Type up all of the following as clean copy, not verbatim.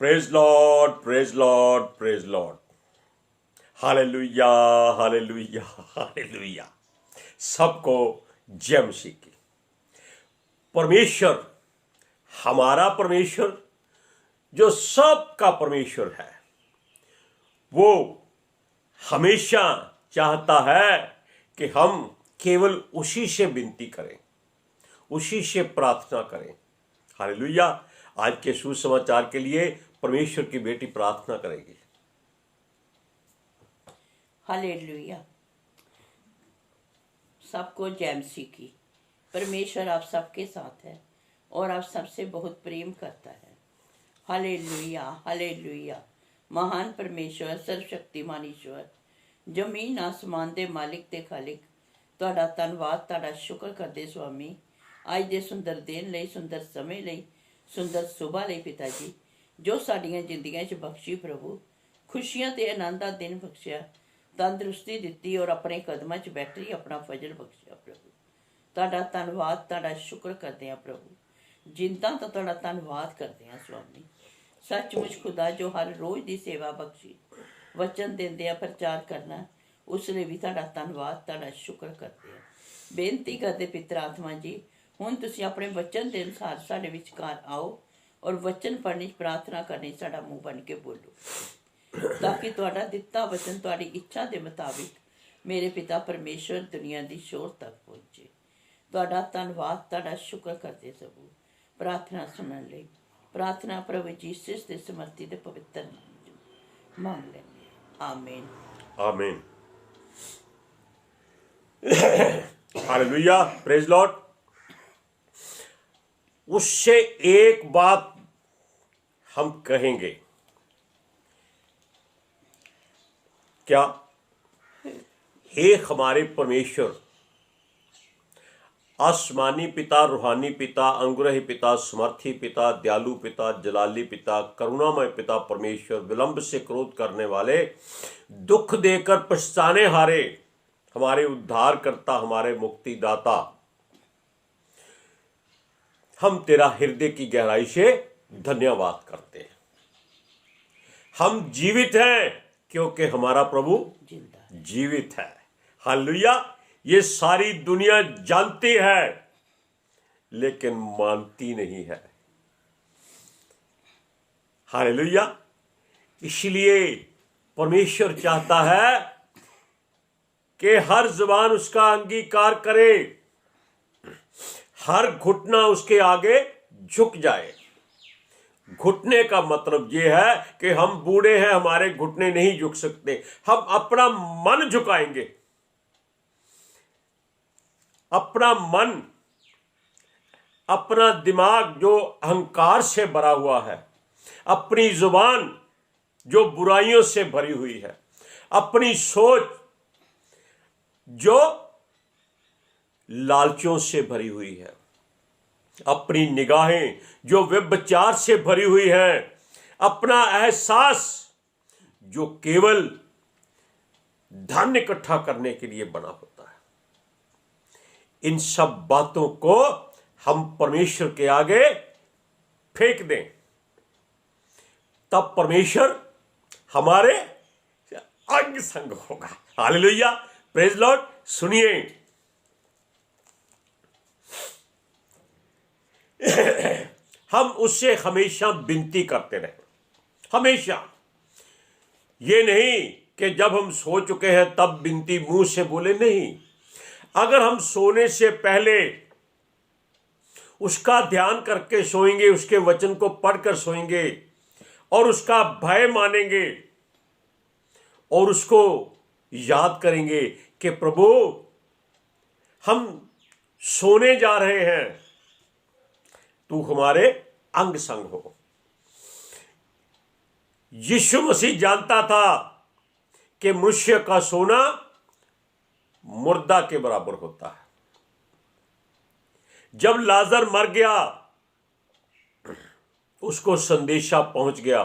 Praise Lord, praise Lord, praise Lord. Hallelujah, hallelujah, hallelujah. सबको जय मसीह की। परमेश्वर, हमारा परमेश्वर जो सबका परमेश्वर है, वो हमेशा चाहता है कि हम केवल उसी से विनती करें, उसी से प्रार्थना करें। हालेलुया। आज के सुसमाचार के लिए परमेश्वर की बेटी प्रार्थना करेगी। हालेलुया। सबको जय मसीह की। परमेश्वर आप सबके साथ है और आप सबसे बहुत प्रेम करता है। Hallelujah, hallelujah. महान परमेश्वर, सर्वशक्तिमान ईश्वर, जमीन आसमान दे मालिक ते खालिक, तुहाडा धन्नवाद, तुहाडा शुक्र करदे स्वामी, अज दे सुंदर दिन लई, सुंदर समय लई, सुंदर सुबह लई पिता जी, जो साडियां जिंदगियां च बख्शी प्रभु, खुशियां ते आनंद दा दिन बख्शिया, तंदुरुस्ती दित्ती और अपने कदमां च बैठी अपना फजल बख्शिया प्रभु। तुहाडा धन्नवाद, तुहाडा शुक्र करदे आ प्रभु, जिंदा तो तुहाडा धन्नवाद करदे आ स्वामी। सचमुच खुदा जो हर रोज दी सेवा बख्शी, वचन देंदे आ प्रचार करना, उसले भी तुहाडा धन्नवाद, तुहाडा शुक्र करदे आ। बेनती करदे पितर आत्मा जी, हुण तुसीं अपने वचन दे अनुसार साडे विचकार आओ और वचन पढ़ने प्रार्थना करने साडा मुंह बन के बोलो, ताकि तुहाडा दिता वचन तुहाडी इच्छा के मुताबिक मेरे पिता परमेश्वर दुनिया की शोर तक पहुंचे। तुहाडा धन्नवाद, तुहाडा शुक्र करते सबू। प्रार्थना सुनने लई प्रार्थना प्रभु जीसस के समर्थी ते पवित्र नाम च मांग लेने। आमीन, आमीन। Hallelujah, praise Lord. उससे एक बात हम कहेंगे, क्या? हे हमारे परमेश्वर, आसमानी पिता, रूहानी पिता, अनुग्रही पिता, समर्थी पिता, दयालु पिता, जलाली पिता, करुणामय पिता परमेश्वर, विलंब से क्रोध करने वाले, दुख देकर पछताने हारे, हमारे उद्धार करता, हमारे मुक्तिदाता, हम तेरा हृदय की गहराई से धन्यवाद करते हैं। हम जीवित हैं क्योंकि हमारा प्रभु जीवित है। हालेलुया। ये सारी दुनिया जानती है लेकिन मानती नहीं है। हालेलुया। इसलिए परमेश्वर चाहता है कि हर जुबान उसका अंगीकार करे, हर घुटना उसके आगे झुक जाए। घुटने का मतलब यह है कि हम बूढ़े हैं, हमारे घुटने नहीं झुक सकते। हम अपना मन झुकाएंगे, अपना मन, अपना दिमाग जो अहंकार से भरा हुआ है, अपनी जुबान जो बुराइयों से भरी हुई है, अपनी सोच जो लालचों से भरी हुई है, अपनी निगाहें जो व्यभिचार से भरी हुई हैं, अपना एहसास जो केवल धन इकट्ठा करने के लिए बना होता है, इन सब बातों को हम परमेश्वर के आगे फेंक दें, तब परमेश्वर हमारे अंग संग होगा। Hallelujah, praise Lord. सुनिए, हम उससे हमेशा विनती करते रहे, हमेशा। ये नहीं कि जब हम सो चुके हैं तब विनती मुंह से बोले, नहीं। अगर हम सोने से पहले उसका ध्यान करके सोएंगे, उसके वचन को पढ़कर सोएंगे और उसका भय मानेंगे और उसको याद करेंगे कि प्रभु हम सोने जा रहे हैं, तू हमारे अंग संग हो। यीशु मसीह जानता था कि मनुष्य का सोना मुर्दा के बराबर होता है। जब लाजर मर गया, उसको संदेशा पहुंच गया,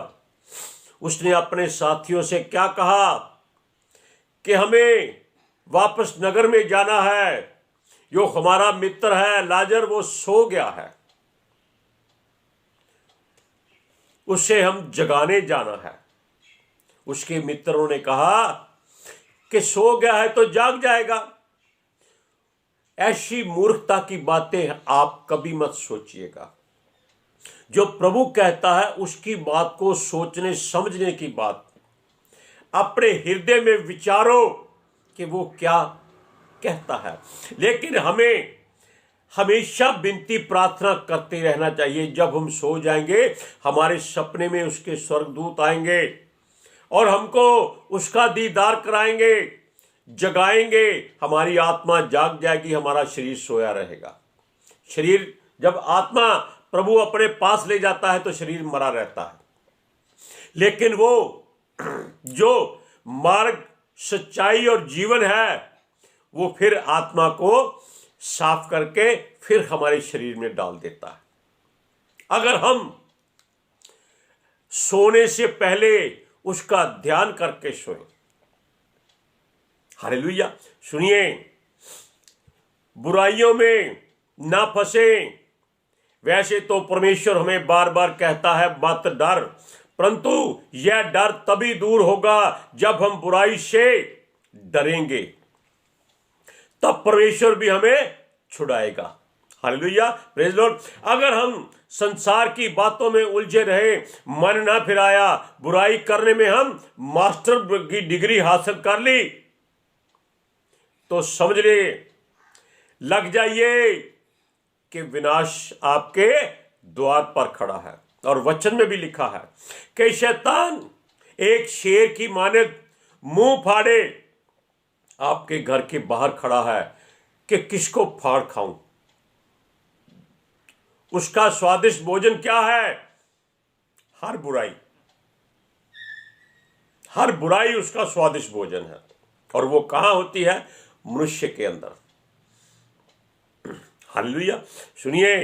उसने अपने साथियों से क्या कहा कि हमें वापस नगर में जाना है, जो हमारा मित्र है लाजर वो सो गया है। उसे हम जगाने जाना है। उसके मित्रों ने कहा कि सो गया है तो जाग जाएगा। ऐसी मूर्खता की बातें आप कभी मत सोचिएगा। जो प्रभु कहता है उसकी बात को सोचने समझने की बात अपने हृदय में विचारो कि वो क्या कहता है। लेकिन हमें हमेशा विनती प्रार्थना करते रहना चाहिए। जब हम सो जाएंगे हमारे सपने में उसके स्वर्गदूत आएंगे और हमको उसका दीदार कराएंगे, जगाएंगे। हमारी आत्मा जाग जाएगी, हमारा शरीर सोया रहेगा। शरीर जब आत्मा प्रभु अपने पास ले जाता है तो शरीर मरा रहता है। लेकिन वो जो मार्ग, सच्चाई और जीवन है वो फिर आत्मा को साफ करके फिर हमारे शरीर में डाल देता है। अगर हम सोने से पहले उसका ध्यान करके सोएं। हालेलुया। सुनिए, बुराइयों में ना फंसे। वैसे तो परमेश्वर हमें बार बार कहता है मत डर, परंतु यह डर तभी दूर होगा जब हम बुराई से डरेंगे, तब परमेश्वर भी हमें छुड़ाएगा। Hallelujah, praise Lord. अगर हम संसार की बातों में उलझे रहे, मन ना फिराया, बुराई करने में हम मास्टर की डिग्री हासिल कर ली, तो समझ ले, लग जाइए कि विनाश आपके द्वार पर खड़ा है। और वचन में भी लिखा है कि शैतान एक शेर की मानद मुंह फाड़े आपके घर के बाहर खड़ा है कि किसको फाड़ खाऊं। उसका स्वादिष्ट भोजन क्या है? हर बुराई उसका स्वादिष्ट भोजन है। और वो कहां होती है? मनुष्य के अंदर। हालेलुया। सुनिए,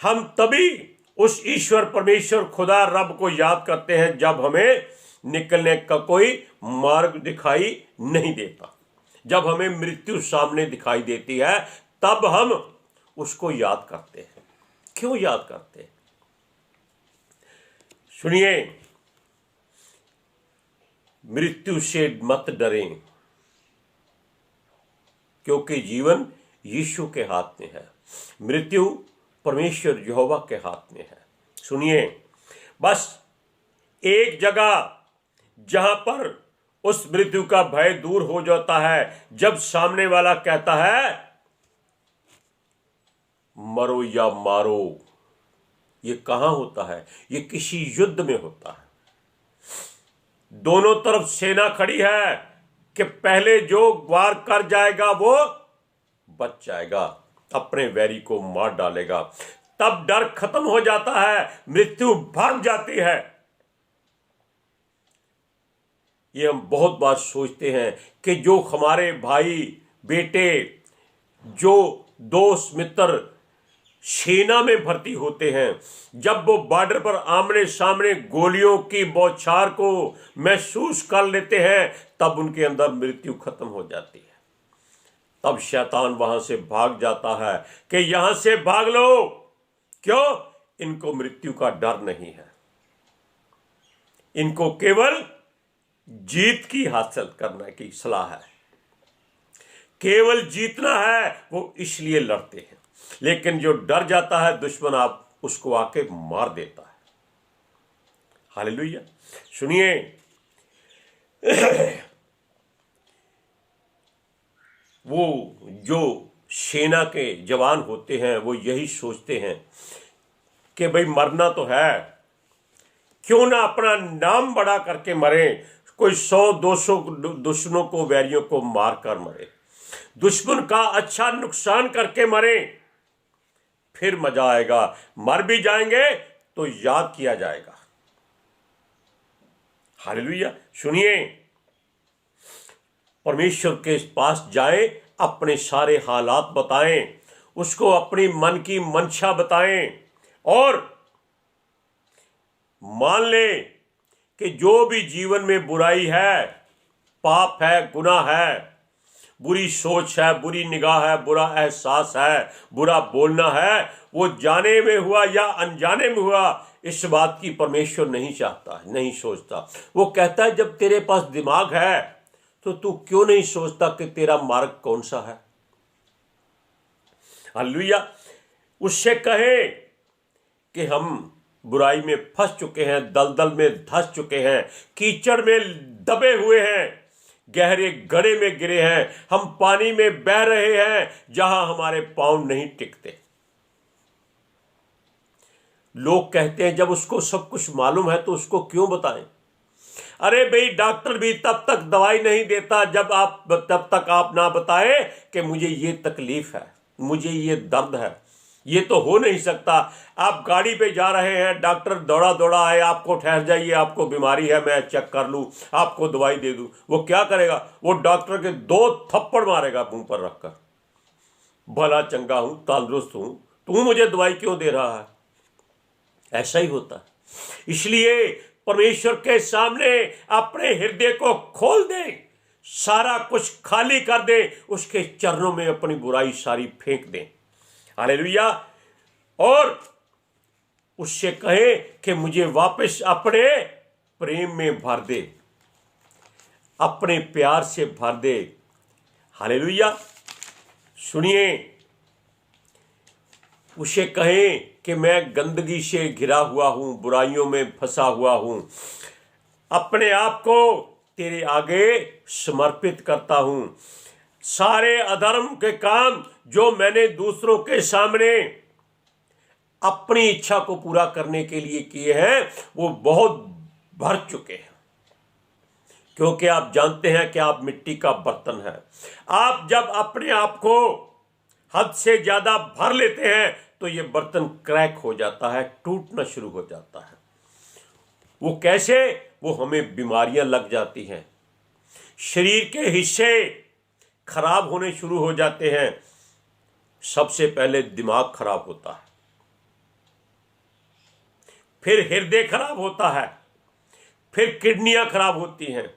हम तभी उस ईश्वर परमेश्वर खुदा रब को याद करते हैं जब हमें निकलने का कोई मार्ग दिखाई नहीं देता। जब हमें मृत्यु सामने दिखाई देती है तब हम उसको याद करते हैं। क्यों याद करते हैं? सुनिए, मृत्यु से मत डरें, क्योंकि जीवन यीशु के हाथ में है, मृत्यु परमेश्वर यहोवा के हाथ में है। सुनिए, बस एक जगह जहां पर उस मृत्यु का भय दूर हो जाता है, जब सामने वाला कहता है मरो या मारो। ये कहां होता है? ये किसी युद्ध में होता है। दोनों तरफ सेना खड़ी है कि पहले जो वार कर जाएगा वो बच जाएगा, अपने वैरी को मार डालेगा। तब डर खत्म हो जाता है, मृत्यु भाग जाती है। ये हम बहुत बार सोचते हैं कि जो हमारे भाई बेटे, जो दोस्त मित्र सेना में भर्ती होते हैं, जब वो बॉर्डर पर आमने सामने गोलियों की बौछार को महसूस कर लेते हैं, तब उनके अंदर मृत्यु खत्म हो जाती है। तब शैतान वहां से भाग जाता है कि यहां से भाग लो। क्यों? इनको मृत्यु का डर नहीं है। इनको केवल जीत की हासिल करने की सलाह है, केवल जीतना है, वो इसलिए लड़ते हैं। लेकिन जो डर जाता है दुश्मन, आप उसको आके मार देता है। हालेलुया। सुनिए, वो जो सेना के जवान होते हैं वो यही सोचते हैं कि भाई मरना तो है, क्यों ना अपना नाम बड़ा करके मरे। कोई 100-200 दुश्मनों को, वैरियों को मार कर मरे, दुश्मन का अच्छा नुकसान करके मरे, फिर मजा आएगा। मर भी जाएंगे तो याद किया जाएगा। हालेलुया। सुनिए, परमेश्वर के पास जाएं, अपने सारे हालात बताएं, उसको अपनी मन की मंशा बताएं और मान ले कि जो भी जीवन में बुराई है, पाप है, गुनाह है, बुरी सोच है, बुरी निगाह है, बुरा एहसास है, बुरा बोलना है, वो जाने में हुआ या अनजाने में हुआ, इस बात की परमेश्वर नहीं चाहता, नहीं सोचता। वो कहता है जब तेरे पास दिमाग है तो तू क्यों नहीं सोचता कि तेरा मार्ग कौन सा है। हालेलुया। उससे कहे कि हम बुराई में फंस चुके हैं, दलदल में धंस चुके हैं, कीचड़ में दबे हुए हैं, गहरे गड्ढे में गिरे हैं, हम पानी में बह रहे हैं जहां हमारे पांव नहीं टिकते। लोग कहते हैं जब उसको सब कुछ मालूम है तो उसको क्यों बताएं। अरे भाई, डॉक्टर भी तब तक दवाई नहीं देता तब तक आप ना बताएं कि मुझे ये तकलीफ है, मुझे ये दर्द है, ये तो हो नहीं सकता। आप गाड़ी पे जा रहे हैं, डॉक्टर दौड़ा दौड़ा आए, आपको ठहर जाइए, आपको बीमारी है, मैं चेक कर लूं, आपको दवाई दे दूं। वो क्या करेगा? वो डॉक्टर के 2 थप्पड़ मारेगा मुंह पर रखकर। भला चंगा हूं, तंदुरुस्त हूं, तू मुझे दवाई क्यों दे रहा है? ऐसा ही होता है। इसलिए परमेश्वर के सामने अपने हृदय को खोल दे, सारा कुछ खाली कर दे, उसके चरणों में अपनी बुराई सारी फेंक दे। हालेलुया। और उससे कहे कि मुझे वापस अपने प्रेम में भर दे, अपने प्यार से भर दे। हालेलुया। सुनिए, उसे कहें कि मैं गंदगी से घिरा हुआ हूं, बुराइयों में फंसा हुआ हूं, अपने आप को तेरे आगे समर्पित करता हूं। सारे अधर्म के काम जो मैंने दूसरों के सामने अपनी इच्छा को पूरा करने के लिए किए हैं, वो बहुत भर चुके हैं। क्योंकि आप जानते हैं कि आप मिट्टी का बर्तन है। आप जब अपने आप को हद से ज्यादा भर लेते हैं तो ये बर्तन क्रैक हो जाता है, टूटना शुरू हो जाता है। वो कैसे? वो हमें बीमारियां लग जाती हैं, शरीर के हिस्से खराब होने शुरू हो जाते हैं। सबसे पहले दिमाग खराब होता है, फिर हृदय खराब होता है, फिर किडनियां खराब होती हैं,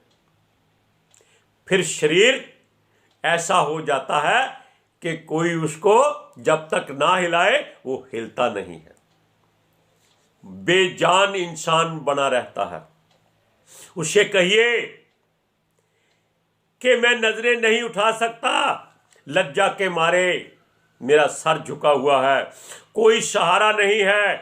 फिर शरीर ऐसा हो जाता है कि कोई उसको जब तक ना हिलाए वो हिलता नहीं है, बेजान इंसान बना रहता है। उसे कहिए कि मैं नजरें नहीं उठा सकता, लज्जा के मारे मेरा सर झुका हुआ है, कोई सहारा नहीं है,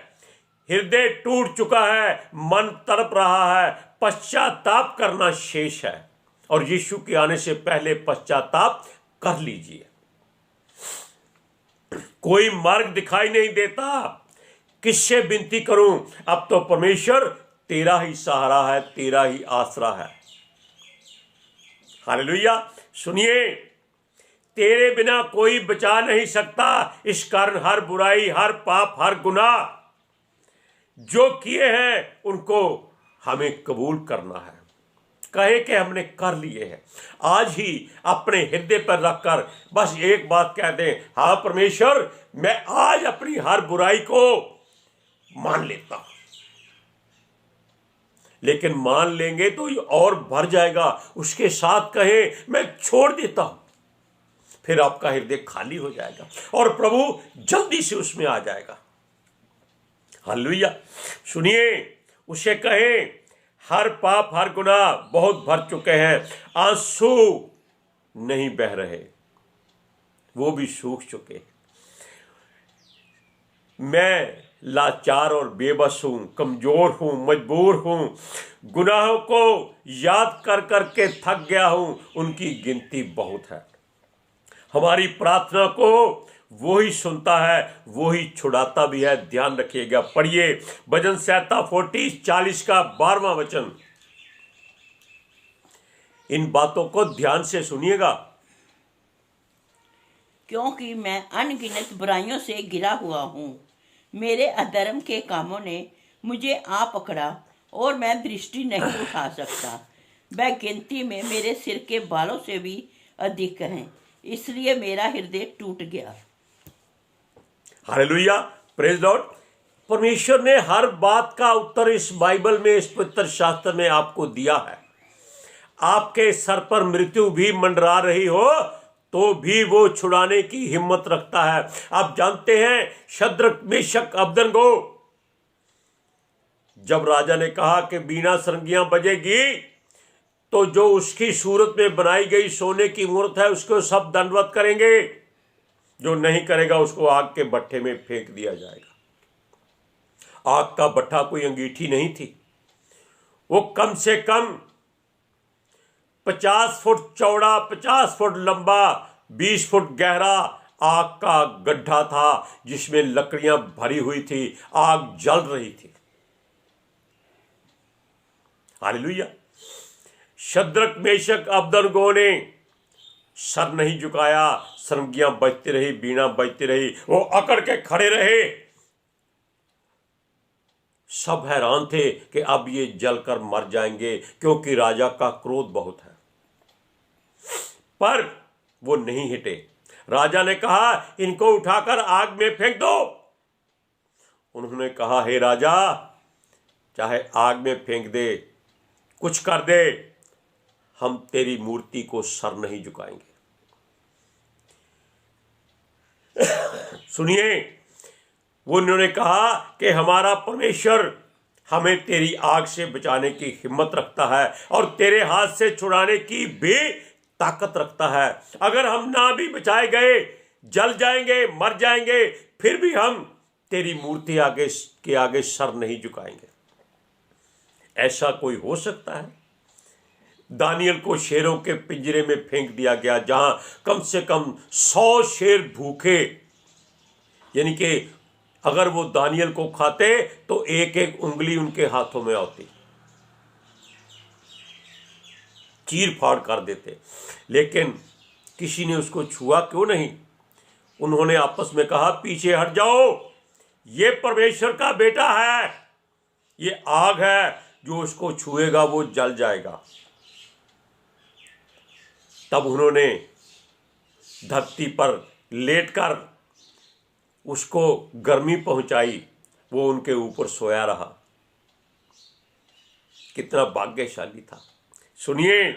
हृदय टूट चुका है, मन तड़प रहा है, पश्चाताप करना शेष है। और यीशु के आने से पहले पश्चाताप कर लीजिए। कोई मार्ग दिखाई नहीं देता, किससे विनती करूं? अब तो परमेश्वर तेरा ही सहारा है, तेरा ही आसरा है। हालेलुया। सुनिए, तेरे बिना कोई बचा नहीं सकता। इस कारण हर बुराई, हर पाप, हर गुनाह जो किए हैं उनको हमें कबूल करना है। कहे कि हमने कर लिए हैं। आज ही अपने हृदय पर रखकर बस एक बात कह दें, हाँ परमेश्वर, मैं आज अपनी हर बुराई को मान लेता हूं। लेकिन मान लेंगे तो ये और भर जाएगा। उसके साथ कहे मैं छोड़ देता हूं, फिर आपका हृदय खाली हो जाएगा और प्रभु जल्दी से उसमें आ जाएगा। हालेलुया। सुनिए, उसे कहे हर पाप, हर गुनाह बहुत भर चुके हैं, आंसू नहीं बह रहे, वो भी सूख चुके। मैं लाचार और बेबस हूं, कमजोर हूं, मजबूर हूं, गुनाहों को याद कर करके थक गया हूं, उनकी गिनती बहुत है। हमारी प्रार्थना को वो ही सुनता है, वो ही छुड़ाता भी है। ध्यान रखिएगा। पढ़िए भजन संहिता 40 का 12वां वचन। इन बातों को ध्यान से सुनिएगा। क्योंकि मैं अनगिनत बुराइयों से घिरा हुआ हूँ, मेरे अधर्म के कामों ने मुझे आ पकड़ा और मैं दृष्टि नहीं उठा सकता। वह गिनती में मेरे सिर के बालों से भी अधिक हैं, इसलिए मेरा हृदय टूट गया। Hallelujah, praise Lord. परमेश्वर ने हर बात का उत्तर इस बाइबल में, इस पवित्र शास्त्र में आपको दिया है। आपके सर पर मृत्यु भी मंडरा रही हो तो भी वो छुड़ाने की हिम्मत रखता है। आप जानते हैं शद्रक मेशक अबेदनगो, जब राजा ने कहा कि बीना सरंगियां बजेगी तो जो उसकी सूरत में बनाई गई सोने की मूर्त है उसको सब दंडवत करेंगे, जो नहीं करेगा उसको आग के भट्ठे में फेंक दिया जाएगा। आग का भट्ठा कोई अंगीठी नहीं थी, वो कम से कम 50 फुट चौड़ा, 50 फुट लंबा, 20 फुट गहरा आग का गड्ढा था जिसमें लकड़ियां भरी हुई थी, आग जल रही थी। हालेलुया। शद्रक मेशक अबेदनगो ने सर नहीं झुकाया, सरंगियां बजती रही, बीना बजती रही, वो अकड़ के खड़े रहे। सब हैरान थे कि अब ये जलकर मर जाएंगे क्योंकि राजा का क्रोध बहुत है, पर वो नहीं हिटे। राजा ने कहा इनको उठाकर आग में फेंक दो। उन्होंने कहा हे राजा, चाहे आग में फेंक दे, कुछ कर दे, हम तेरी मूर्ति को सर नहीं झुकाएंगे। सुनिए, वो उन्होंने कहा कि हमारा परमेश्वर हमें तेरी आग से बचाने की हिम्मत रखता है और तेरे हाथ से छुड़ाने की भी ताकत रखता है। अगर हम ना भी बचाए गए, जल जाएंगे, मर जाएंगे, फिर भी हम तेरी मूर्ति के आगे सर नहीं झुकाएंगे। ऐसा कोई हो सकता है? दानियल को शेरों के पिंजरे में फेंक दिया गया, जहां कम से कम 100 शेर भूखे, यानी कि अगर वो दानियल को खाते तो एक एक उंगली उनके हाथों में आती, चीर फाड़ कर देते, लेकिन किसी ने उसको छुआ क्यों नहीं? उन्होंने आपस में कहा पीछे हट जाओ, ये परमेश्वर का बेटा है, ये आग है, जो उसको छुएगा वो जल जाएगा। तब उन्होंने धरती पर लेटकर उसको गर्मी पहुंचाई, वो उनके ऊपर सोया रहा। कितना भाग्यशाली था। सुनिए,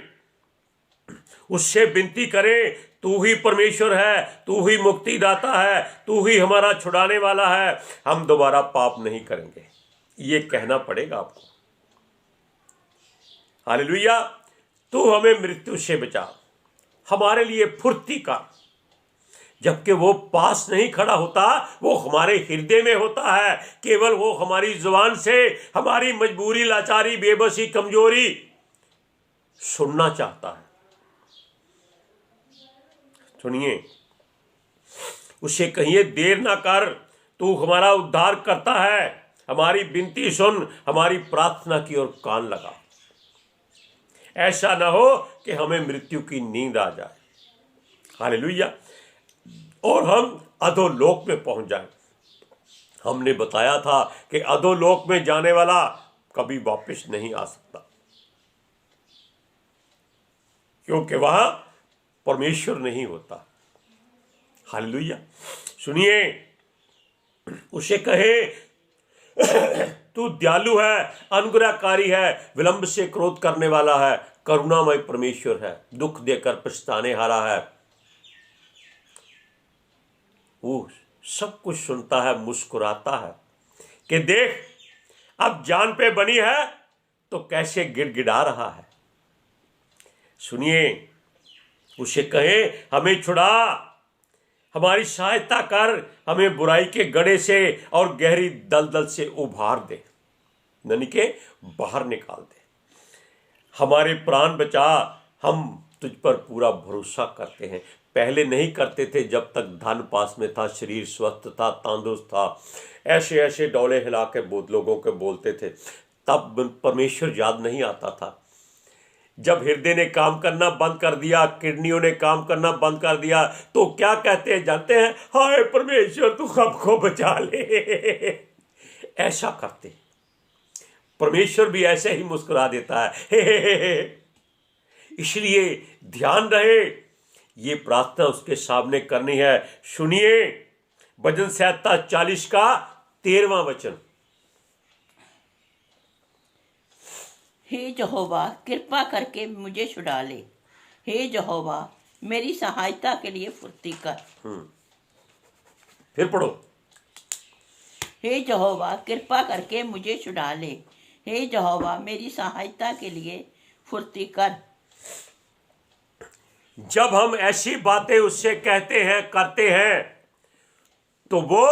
उससे विनती करें, तू ही परमेश्वर है, तू ही मुक्तिदाता है, तू ही हमारा छुड़ाने वाला है, हम दोबारा पाप नहीं करेंगे। ये कहना पड़ेगा आपको। हालेलुया। तू हमें मृत्यु से बचा, हमारे लिए फुर्ती कर। जबकि वो पास नहीं खड़ा होता, वो हमारे हृदय में होता है। केवल वो हमारी जुबान से हमारी मजबूरी, लाचारी, बेबसी, कमजोरी सुनना चाहता है। सुनिए, उसे कहिए देर ना कर, तू हमारा उद्धार करता है, हमारी विनती सुन, हमारी प्रार्थना की ओर कान लगा। ऐसा ना हो कि हमें मृत्यु की नींद आ जाए, हालेलुया, और हम अधोलोक में पहुंच जाएं। हमने बताया था कि अधोलोक में जाने वाला कभी वापस नहीं आ सकता, क्योंकि वहां परमेश्वर नहीं होता। हालेलुया। सुनिए, उसे कहे तू दयालु है, अनुग्रहकारी है, विलंब से क्रोध करने वाला है, करुणामय परमेश्वर है, दुख देकर पछताने हारा है। वो सब कुछ सुनता है, मुस्कुराता है कि देख अब जान पे बनी है तो कैसे गिड़गिड़ा रहा है। सुनिए, उसे कहे हमें छुड़ा, हमारी सहायता कर, हमें बुराई के गड़े से और गहरी दलदल से उभार दे, यानी के बाहर निकाल दे। हमारे प्राण बचा, हम तुझ पर पूरा भरोसा करते हैं। पहले नहीं करते थे, जब तक धन पास में था, शरीर स्वस्थ था, तंदुरुस्त था, ऐसे ऐसे डोले हिला के लोगों के बोलते थे, तब परमेश्वर याद नहीं आता था। जब हृदय ने काम करना बंद कर दिया, किडनियों ने काम करना बंद कर दिया, तो क्या कहते हैं जानते हैं? हाय परमेश्वर तू हमको बचा ले। ऐसा करते। परमेश्वर भी ऐसे ही मुस्कुरा देता है। इसलिए ध्यान रहे, ये प्रार्थना उसके सामने करनी है। सुनिए, भजन संहिता 40 का 13वां वचन। हे यहोवा कृपा करके मुझे छुड़ा ले, हे यहोवा मेरी सहायता के लिए फुर्ती कर। फिर पढ़ो। हे यहोवा कृपा करके मुझे छुड़ा ले। हे यहोवा मेरी सहायता के लिए फुर्ती कर। जब हम ऐसी बातें उससे कहते हैं, करते हैं, तो वो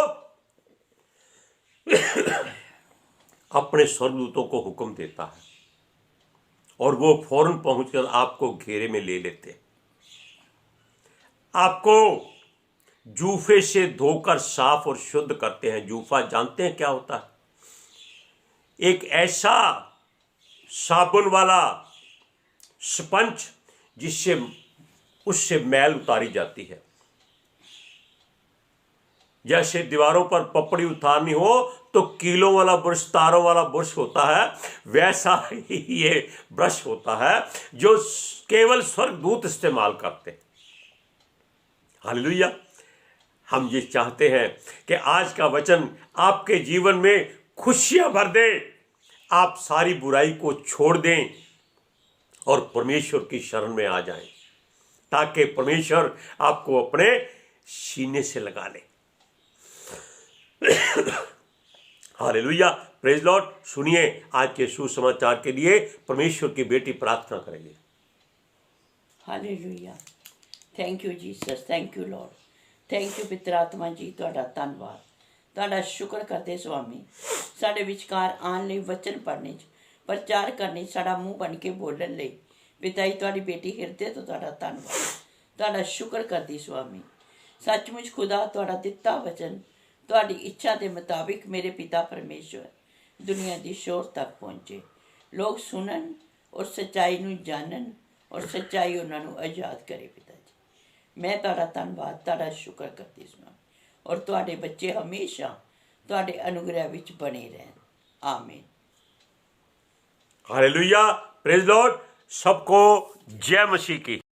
अपने स्वर्गदूतों को हुक्म देता है और वो फौरन पहुंचकर आपको घेरे में ले लेते, आपको जूफे से धोकर साफ और शुद्ध करते हैं। जूफा जानते हैं क्या होता है? एक ऐसा साबुन वाला स्पंज जिससे उससे मैल उतारी जाती है। जैसे दीवारों पर पपड़ी उतारनी हो तो कीलों वाला ब्रश, तारों वाला ब्रश होता है, वैसा ही ये ब्रश होता है जो केवल स्वर्गदूत इस्तेमाल करते हैं। हालेलुया। हम ये चाहते हैं कि आज का वचन आपके जीवन में खुशियां भर दे, आप सारी बुराई को छोड़ दें और परमेश्वर की शरण में आ जाएं, ताकि परमेश्वर आपको अपने सीने से लगा ले। Hallelujah, praise Lord. सुनिए, आज के सुसमाचार के लिए परमेश्वर की बेटी प्रार्थना करेंगे। Hallelujah. Thank you Jesus, thank you Lord, thank you पितर आत्मा जी, ਤੁਹਾਡਾ ਧੰਨਵਾਦ, ਤੁਹਾਡਾ ਸ਼ੁਕਰ ਕਰਦੇ ਸਵਾਮੀ, ਸਾਡੇ ਵਿਚਕਾਰ ਆਉਣ ਲਈ, ਵਚਨ ਪੜ੍ਹਨੇ 'ਚ, ਪ੍ਰਚਾਰ ਕਰਨੇ 'ਚ, ਸਾਡਾ ਮੂੰਹ ਬਣ ਕੇ ਬੋਲਣ ਲਈ ਪਿਤਾ ਜੀ ਤੁਹਾਡੀ ਬੇਟੀ ਹਿਰਦੇ ਤੋਂ ਤੁਹਾਡਾ ਧੰਨਵਾਦ, ਤੁਹਾਡਾ ਸ਼ੁਕਰ ਕਰਦੀ ਸਵਾਮੀ। ਸੱਚਮੁੱਚ ਖੁਦਾ ਤੁਹਾਡਾ ਦਿੱਤਾ ਵਚਨ ਤੁਹਾਡੀ ਇੱਛਾ ਦੇ ਮੁਤਾबिक ਮੇਰੇ ਪਿਤਾ ਪਰਮੇਸ਼ਵਰ ਦੁਨੀਆ ਦੀ ਸ਼ੋਰ ਤੱਕ ਪਹੁੰਚੇ, ਲੋਕ ਸੁਣਨ ਔਰ ਸੱਚਾਈ ਨੂੰ ਜਾਣਨ ਔਰ ਸੱਚਾਈ ਉਹਨਾਂ ਨੂੰ ਆਜ਼ਾਦ ਕਰੇ। ਪਿਤਾ ਜੀ, ਮੈਂ ਤੁਹਾਡਾ ਧੰਨਵਾਦ, ਤੁਹਾਡਾ ਸ਼ੁਕਰ ਕਰਦੀ ਹਾਂ ਔਰ ਤੁਹਾਡੇ ਬੱਚੇ ਹਮੇਸ਼ਾ ਤੁਹਾਡੇ ਅਨੁਗ੍ਰਹਿ ਵਿੱਚ ਬਣੇ ਰਹਿਣ। आमीन। Hallelujah, praise Lord. सबको जय मसीह की।